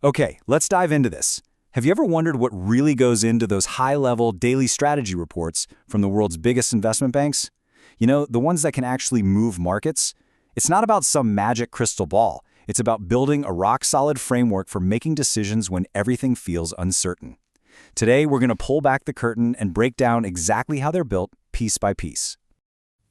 Okay, let's dive into this. Have you ever wondered what really goes into those high-level daily strategy reports from the world's biggest investment banks? You know, the ones that can actually move markets? It's not about some magic crystal ball. It's about building a rock-solid framework for making decisions when everything feels uncertain. Today, we're going to pull back the curtain and break down exactly how they're built, piece by piece.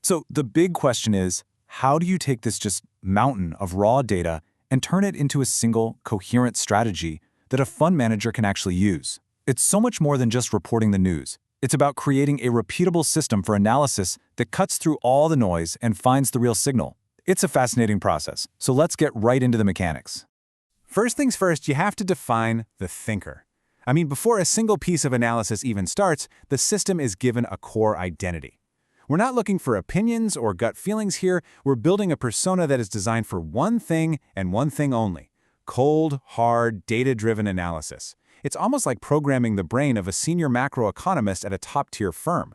So the big question is, how do you take this just mountain of raw data and turn it into a single, coherent strategy that a fund manager can actually use? It's so much more than just reporting the news. It's about creating a repeatable system for analysis that cuts through all the noise and finds the real signal. It's a fascinating process, so let's get right into the mechanics. First things first, you have to define the thinker. Before a single piece of analysis even starts, the system is given a core identity. We're not looking for opinions or gut feelings here. We're building a persona that is designed for one thing and one thing only: cold, hard, data-driven analysis. It's almost like programming the brain of a senior macroeconomist at a top-tier firm.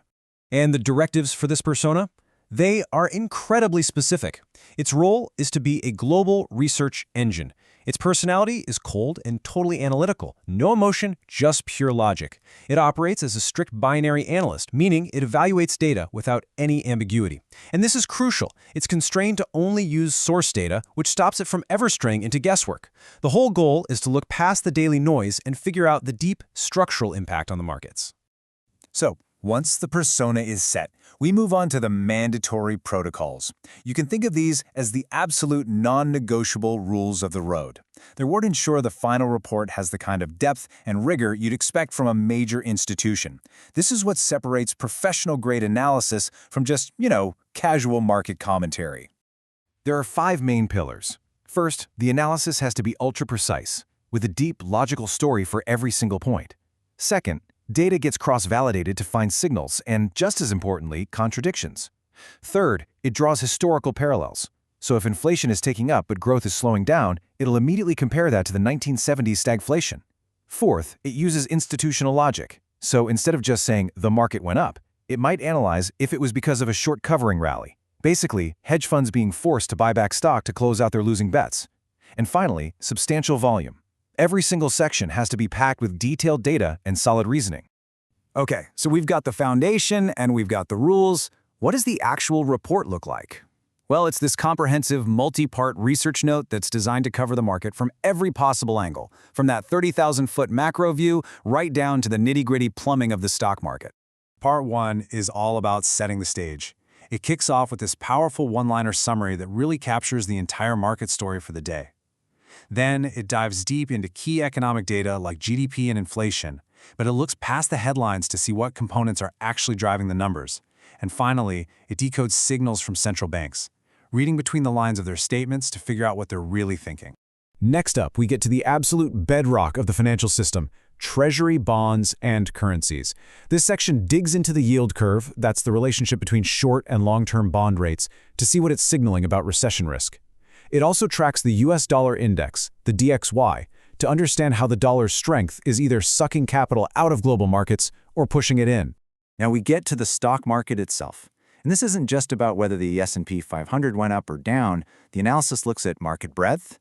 And the directives for this persona? They are incredibly specific. Its role is to be a global research engine. Its personality is cold and totally analytical. No emotion, just pure logic. It operates as a strict binary analyst, meaning it evaluates data without any ambiguity. And this is crucial. It's constrained to only use source data, which stops it from ever straying into guesswork. The whole goal is to look past the daily noise and figure out the deep structural impact on the markets. So, once the persona is set, we move on to the mandatory protocols. You can think of these as the absolute non-negotiable rules of the road. They would ensure the final report has the kind of depth and rigor you'd expect from a major institution. This is what separates professional-grade analysis from just, casual market commentary. There are 5 main pillars. First, the analysis has to be ultra-precise, with a deep, logical story for every single point. Second, data gets cross-validated to find signals and, just as importantly, contradictions. Third, it draws historical parallels. So if inflation is taking up but growth is slowing down, it'll immediately compare that to the 1970s stagflation. Fourth, it uses institutional logic. So instead of just saying the market went up, it might analyze if it was because of a short covering rally. Basically, hedge funds being forced to buy back stock to close out their losing bets. And finally, substantial volume. Every single section has to be packed with detailed data and solid reasoning. Okay, so we've got the foundation and we've got the rules. What does the actual report look like? Well, it's this comprehensive, multi-part research note that's designed to cover the market from every possible angle, from that 30,000-foot macro view right down to the nitty-gritty plumbing of the stock market. Part 1 is all about setting the stage. It kicks off with this powerful one-liner summary that really captures the entire market story for the day. Then it dives deep into key economic data like GDP and inflation, but it looks past the headlines to see what components are actually driving the numbers. And finally, it decodes signals from central banks, reading between the lines of their statements to figure out what they're really thinking. Next up, we get to the absolute bedrock of the financial system: Treasury bonds and currencies. This section digs into the yield curve, that's the relationship between short and long-term bond rates, to see what it's signaling about recession risk. It also tracks the US dollar index, the DXY, to understand how the dollar's strength is either sucking capital out of global markets or pushing it in. Now we get to the stock market itself. And this isn't just about whether the S&P 500 went up or down. The analysis looks at market breadth.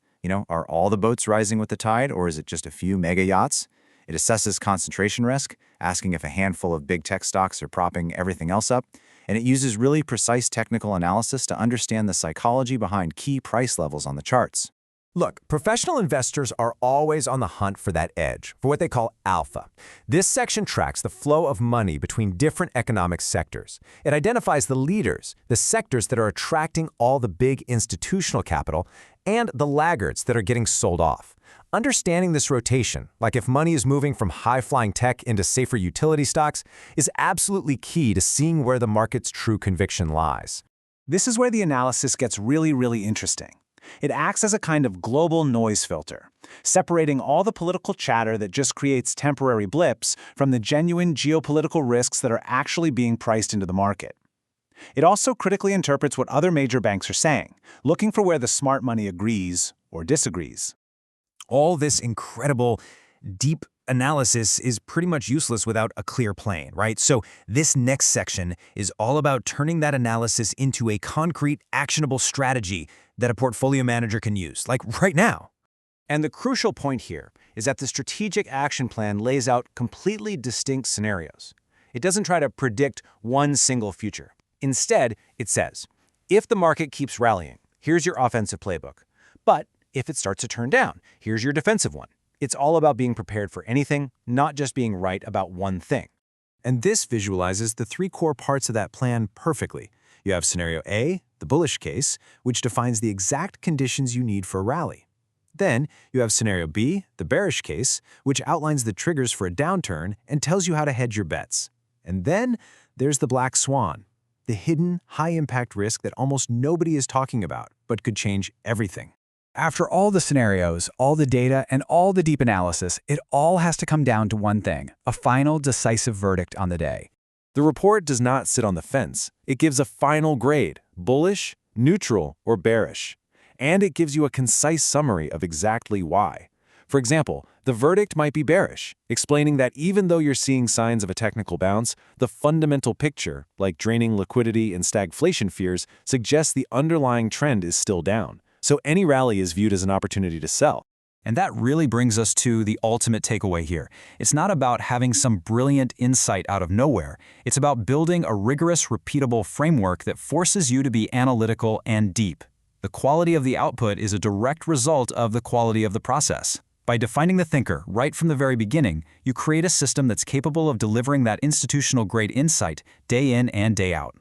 Are all the boats rising with the tide, or is it just a few mega yachts? It assesses concentration risk, asking if a handful of big tech stocks are propping everything else up. And it uses really precise technical analysis to understand the psychology behind key price levels on the charts. Look, professional investors are always on the hunt for that edge, for what they call alpha. This section tracks the flow of money between different economic sectors. It identifies the leaders, the sectors that are attracting all the big institutional capital, and the laggards that are getting sold off. Understanding this rotation, like if money is moving from high-flying tech into safer utility stocks, is absolutely key to seeing where the market's true conviction lies. This is where the analysis gets really, really interesting. It acts as a kind of global noise filter, separating all the political chatter that just creates temporary blips from the genuine geopolitical risks that are actually being priced into the market. It also critically interprets what other major banks are saying, looking for where the smart money agrees or disagrees. All this incredible, deep analysis is pretty much useless without a clear plan, right? So this next section is all about turning that analysis into a concrete, actionable strategy that a portfolio manager can use, like right now. And the crucial point here is that the strategic action plan lays out completely distinct scenarios. It doesn't try to predict one single future. Instead, it says, if the market keeps rallying, here's your offensive playbook. But if it starts to turn down, here's your defensive one. It's all about being prepared for anything, not just being right about one thing. And this visualizes the three core parts of that plan perfectly. You have scenario A, the bullish case, which defines the exact conditions you need for a rally. Then, you have scenario B, the bearish case, which outlines the triggers for a downturn and tells you how to hedge your bets. And then, there's the black swan, the hidden, high-impact risk that almost nobody is talking about, but could change everything. After all the scenarios, all the data, and all the deep analysis, it all has to come down to one thing: a final, decisive verdict on the day. The report does not sit on the fence. It gives a final grade, bullish, neutral, or bearish. And it gives you a concise summary of exactly why. For example, the verdict might be bearish, explaining that even though you're seeing signs of a technical bounce, the fundamental picture, like draining liquidity and stagflation fears, suggests the underlying trend is still down. So any rally is viewed as an opportunity to sell. And that really brings us to the ultimate takeaway here. It's not about having some brilliant insight out of nowhere. It's about building a rigorous, repeatable framework that forces you to be analytical and deep. The quality of the output is a direct result of the quality of the process. By defining the thinker right from the very beginning, you create a system that's capable of delivering that institutional-grade insight day in and day out.